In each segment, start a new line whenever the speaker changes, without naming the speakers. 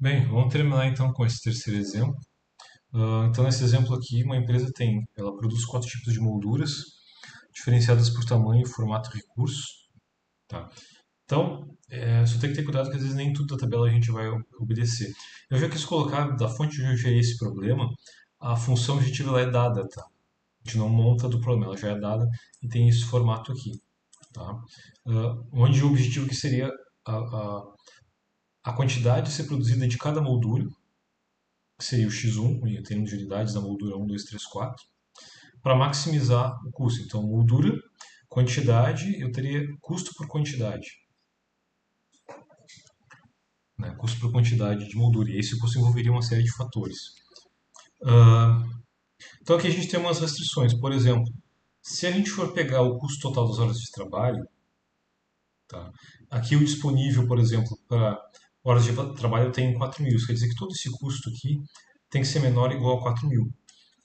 Bem, vamos terminar então com esse terceiro exemplo. Então, nesse exemplo aqui, uma empresa ela produz quatro tipos de molduras, diferenciadas por tamanho, formato e recurso. Tá? Então, só tem que ter cuidado que às vezes nem tudo da tabela a gente vai obedecer. Eu já quis colocar, da fonte de onde eu gerei esse problema, a função objetiva ela é dada, tá? A gente não monta do problema, ela já é dada e tem esse formato aqui. Tá? Onde o objetivo que seria a quantidade a ser produzida de cada moldura, que seria o X1, em termos de unidades da moldura 1, 2, 3, 4, para maximizar o custo. Então, moldura, quantidade, eu teria custo por quantidade. Né? Custo por quantidade de moldura. E esse custo envolveria uma série de fatores. Então, aqui a gente tem umas restrições. Por exemplo, se a gente for pegar o custo total das horas de trabalho, tá? Aqui o disponível, por exemplo, para horas de trabalho eu tenho 4.000. Isso quer dizer que todo esse custo aqui tem que ser menor ou igual a 4.000.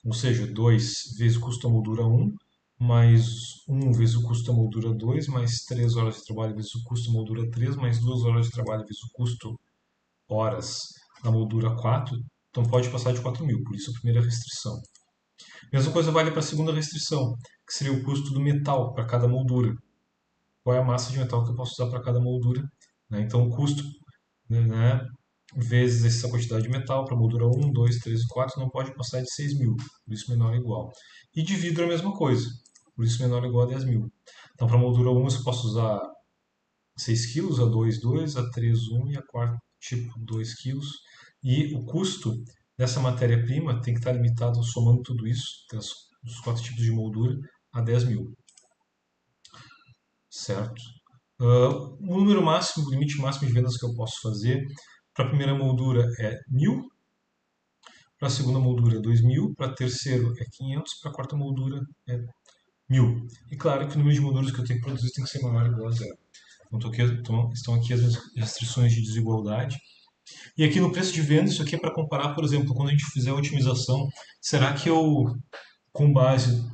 Ou seja, 2 vezes o custo da moldura 1, mais 1 vezes o custo da moldura 2, mais 3 horas de trabalho vezes o custo da moldura 3, mais 2 horas de trabalho vezes o custo horas da moldura 4. Então pode passar de 4.000, por isso a primeira restrição. Mesma coisa vale para a segunda restrição, que seria o custo do metal para cada moldura. Qual é a massa de metal que eu posso usar para cada moldura? Né? Então o custo, né, vezes essa quantidade de metal para moldura 1, 2, 3 e 4 não pode passar de 6.000, por isso menor ou igual. E de vidro é a mesma coisa, por isso menor ou igual a 10.000. Então para moldura 1 eu posso usar 6 kg, a 2, 2, a 3, 1 e a quarta tipo 2 kg. E o custo dessa matéria-prima tem que estar limitado, somando tudo isso, os quatro tipos de moldura, a 10.000, certo? O número máximo, o limite máximo de vendas que eu posso fazer para a primeira moldura é 1.000, para a segunda moldura é 2.000, para a terceira é 500, para a quarta moldura é 1.000. E claro que o número de molduras que eu tenho que produzir tem que ser maior ou igual a zero. Então, estão aqui as restrições de desigualdade. E aqui no preço de venda, isso aqui é para comparar, por exemplo, quando a gente fizer a otimização, será que eu, com base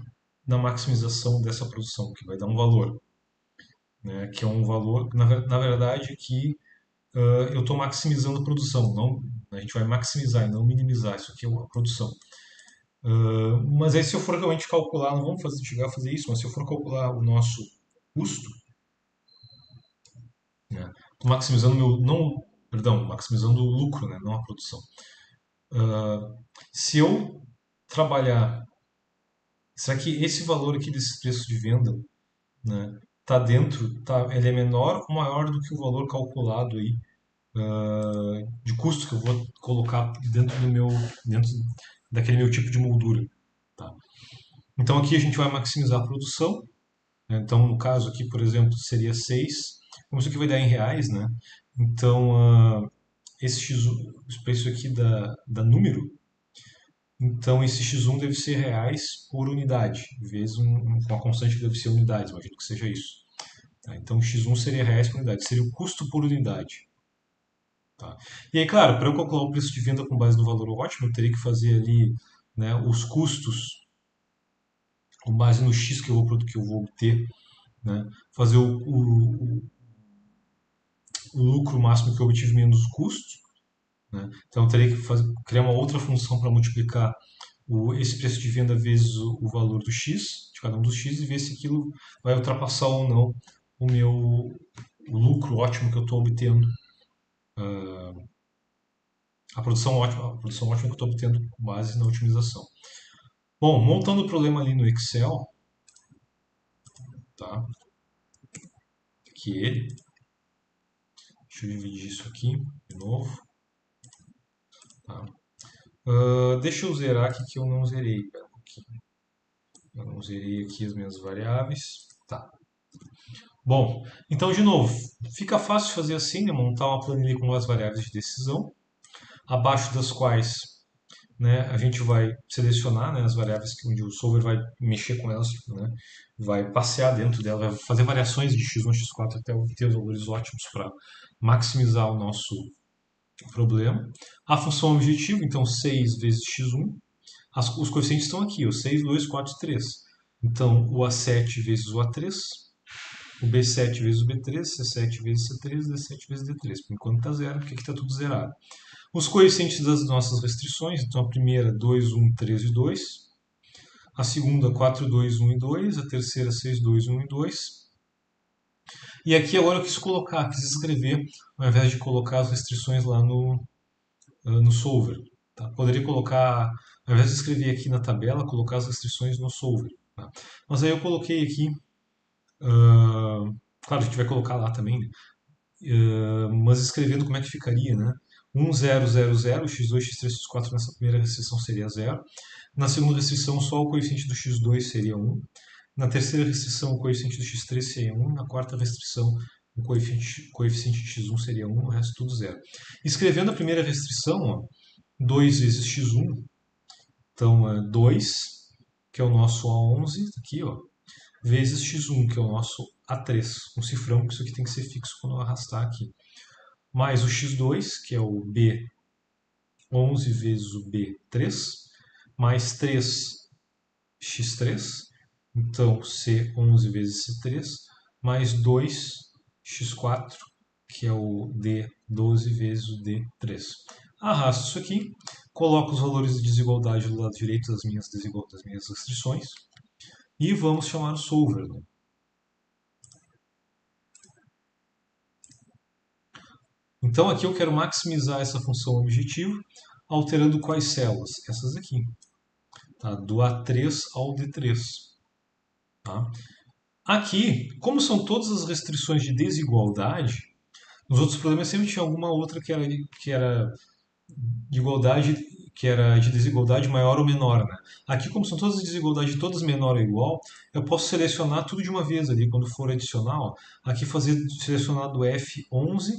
na maximização dessa produção, que vai dar um valor, né, que é um valor, na verdade, que eu estou maximizando a produção, não, a gente vai maximizar e não minimizar, isso aqui é a produção. Mas aí se eu for realmente calcular, não vamos chegar a fazer isso, mas se eu for calcular o nosso custo, né, tô maximizando não, perdão, maximizando o lucro, né, não a produção. Se eu trabalhar, será que esse valor aqui desse preço de venda, né, tá dentro, ele é menor ou maior do que o valor calculado aí de custo que eu vou colocar dentro daquele meu tipo de moldura, tá? Então aqui a gente vai maximizar a produção. Então, no caso aqui, por exemplo, seria 6. Como isso aqui vai dar em reais, né? Então, esse X1, o preço aqui da número, então esse X1 deve ser reais por unidade, vezes uma constante que deve ser unidades, imagino que seja isso. Tá? Então, o X1 seria reais por unidade, seria o custo por unidade. Tá? E aí, claro, para eu calcular o preço de venda com base no valor ótimo, eu teria que fazer ali, né, os custos com base no X que eu vou obter, né, fazer o lucro máximo que eu obtive menos os custos. Né? Então eu teria que criar uma outra função para multiplicar esse preço de venda vezes o valor do X, de cada um dos X, e ver se aquilo vai ultrapassar ou não o lucro ótimo que eu estou obtendo, a produção ótima que eu estou obtendo com base na otimização. Bom, montando o problema ali no Excel, tá? Aqui ele. Deixa eu dividir isso aqui de novo. Tá? Deixa eu zerar aqui que eu não zerei. Pera um pouquinho. Eu não zerei aqui as minhas variáveis. Tá. Bom, então de novo, fica fácil fazer assim, né? Montar uma planilha com as variáveis de decisão, abaixo das quais, né, a gente vai selecionar, né, as variáveis onde o solver vai mexer com elas, né, vai passear dentro dela, vai fazer variações de x1, x4 até obter os valores ótimos para maximizar o nosso problema. A função objetivo, então 6 vezes x1, os coeficientes estão aqui, ó, 6, 2, 4 e 3. Então o A7 vezes o A3, o B7 vezes o B3, C7 vezes C3, D7 vezes D3. Por enquanto está zero, porque aqui está tudo zerado. Os coeficientes das nossas restrições, então a primeira 2, 1, 3 e 2. A segunda 4, 2, 1 e 2. A terceira 6, 2, 1 e 2. E aqui agora eu quis escrever, ao invés de colocar as restrições lá no solver. Tá? Poderia colocar, ao invés de escrever aqui na tabela, colocar as restrições no solver. Tá? Mas aí eu coloquei aqui, claro, a gente vai colocar lá também, né? Mas escrevendo como é que ficaria, né? 1, 0, 0, 0, x2, x3, x4 nessa primeira restrição seria 0. Na segunda restrição, só o coeficiente do x2 seria 1. Na terceira restrição, o coeficiente do x3 seria 1. Na quarta restrição, o coeficiente de x1 seria 1, o resto tudo 0. Escrevendo a primeira restrição, ó, 2 vezes x1, então é 2, que é o nosso A11, aqui, ó, vezes x1, que é o nosso A3, um cifrão, que isso aqui tem que ser fixo quando eu arrastar aqui. Mais o x2, que é o B11 vezes o B3, mais 3x3, então C11 vezes C3, mais 2x4, que é o D12 vezes o D3. Arrasto isso aqui, coloco os valores de desigualdade do lado direito das minhas restrições e vamos chamar o solver. Né? Então aqui eu quero maximizar essa função objetivo, alterando quais células? Essas aqui, tá? Do A3 ao D3. Tá? Aqui, como são todas as restrições de desigualdade, nos outros problemas sempre tinha alguma outra que era de igualdade, que era de desigualdade maior ou menor, né? Aqui, como são todas as desigualdades todas menor ou igual, eu posso selecionar tudo de uma vez ali, quando for adicionar, ó, aqui selecionar do F11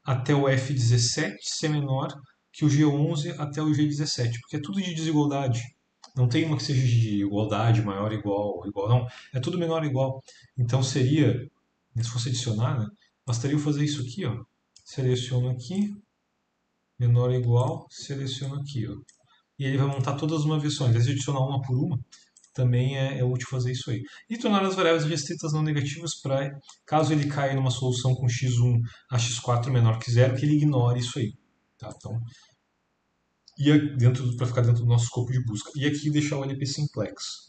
até o F17 ser menor que o G11 até o G17, porque é tudo de desigualdade. Não tem uma que seja de igualdade, maior, igual, igual, não. É tudo menor ou igual. Então seria, se fosse adicionar, né, bastaria eu fazer isso aqui, ó. Seleciono aqui, menor ou igual, seleciono aqui, ó. E ele vai montar todas uma vez só. Ao invés de adicionar uma por uma, também é útil fazer isso aí. E tornar as variáveis restritas não negativas para, caso ele caia numa solução com x1 a x4 menor que zero, que ele ignore isso aí. Tá? Então, para ficar dentro do nosso escopo de busca. E aqui deixar o NP simplex.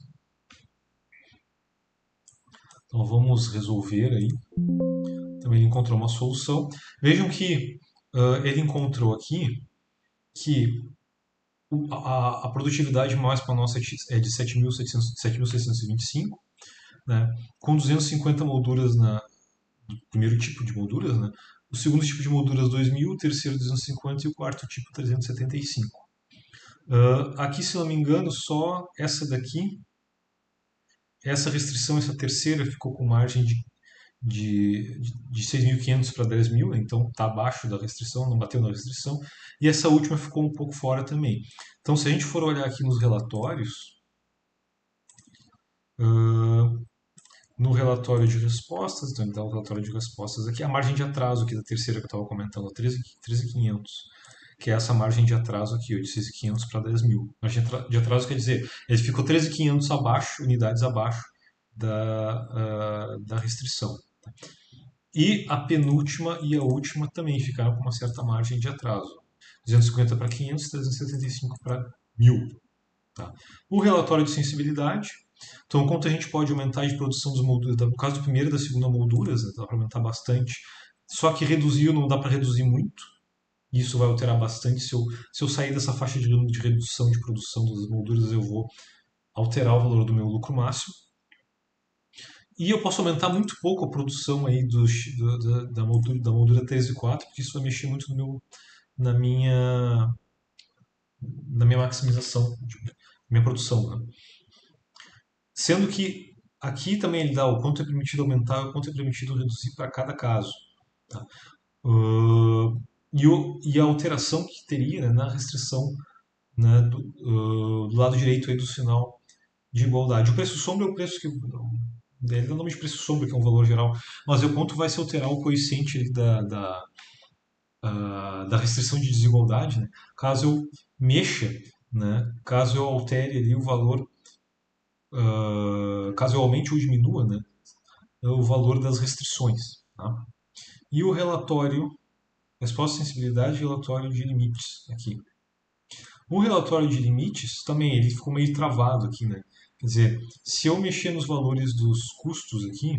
Então vamos resolver aí. Então ele encontrou uma solução. Vejam que ele encontrou aqui que a produtividade máxima nossa é de 7.625, né, com 250 molduras no primeiro tipo de molduras, né, o segundo tipo de molduras 2.000, o terceiro 250 e o quarto tipo 375. Aqui, se não me engano, só essa daqui, essa restrição, essa terceira, ficou com margem de 6.500 para 10.000, então está abaixo da restrição, não bateu na restrição. E essa última ficou um pouco fora também. Então, se a gente for olhar aqui nos relatórios, no relatório de respostas, então ele dá o relatório de respostas aqui, a margem de atraso aqui da terceira que eu estava comentando, 13.500, que é essa margem de atraso aqui, de 6.500 para 10.000. Margem de atraso quer dizer, ele ficou 13.500 abaixo, unidades abaixo da restrição. E a penúltima e a última também ficaram com uma certa margem de atraso. 250 para 500, 375 para 1.000. Tá? O relatório de sensibilidade. Então, quanto a gente pode aumentar de produção dos molduras, no caso da primeira e da segunda molduras, né, dá para aumentar bastante. Só que reduzir não dá para reduzir muito. Isso vai alterar bastante. Se eu sair dessa faixa de redução de produção das molduras, eu vou alterar o valor do meu lucro máximo. E eu posso aumentar muito pouco a produção aí da moldura 3 e 4, porque isso vai mexer muito na minha maximização, na minha produção. Né? Sendo que aqui também ele dá o quanto é permitido aumentar e o quanto é permitido reduzir para cada caso. Tá? E a alteração que teria, né, na restrição, né, do lado direito aí do sinal de igualdade. O preço sombra é o preço que ele dá o nome de preço sombra, que é um valor geral, mas o quanto vai se alterar o coeficiente da restrição de desigualdade, né? Caso eu mexa, né? Caso eu altere ali o valor, caso eu aumente ou diminua, né? o valor das restrições. Tá? E o relatório, resposta de sensibilidade e relatório de limites aqui. O relatório de limites também ele ficou meio travado aqui, né? Quer dizer, se eu mexer nos valores dos custos aqui,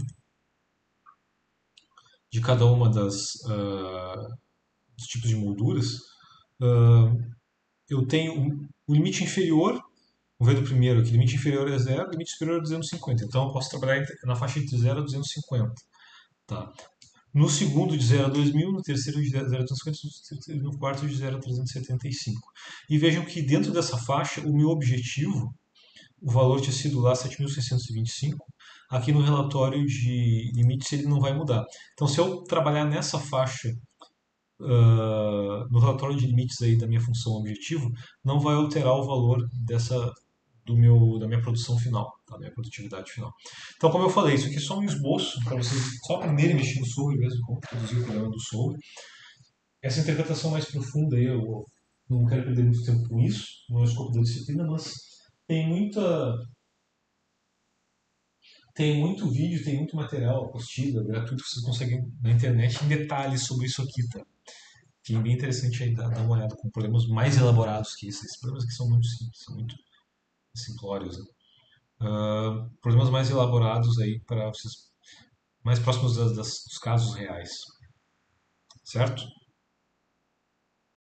de cada uma dos tipos de molduras, uh, eu tenho o limite inferior, vamos ver do primeiro aqui, limite inferior é 0, limite superior é 250. Então eu posso trabalhar na faixa entre 0 a 250. Tá? No segundo de 0 a 2000, no terceiro de 0 a 250 e no quarto de 0 a 375. E vejam que dentro dessa faixa, o meu objetivo, o valor tinha sido lá 7.625, aqui no relatório de limites ele não vai mudar. Então se eu trabalhar nessa faixa no relatório de limites aí da minha função objetivo, não vai alterar o valor da minha produção final, tá? Da minha produtividade final. Então, como eu falei, isso aqui é só um esboço para vocês só aprenderem a mexer no Solver mesmo, como produzir o programa do Solver. Essa interpretação mais profunda aí, eu não quero perder muito tempo com isso, não é o escopo da disciplina, mas tem muita tem muito vídeo, tem muito material, apostila, gratuito, que vocês conseguem na internet em detalhes sobre isso aqui, tá? Que é bem interessante aí dar uma olhada com problemas mais elaborados que isso. Esses problemas aqui são muito simples, são muito simplórios. Né? Problemas mais elaborados aí para vocês, mais próximos dos casos reais, certo?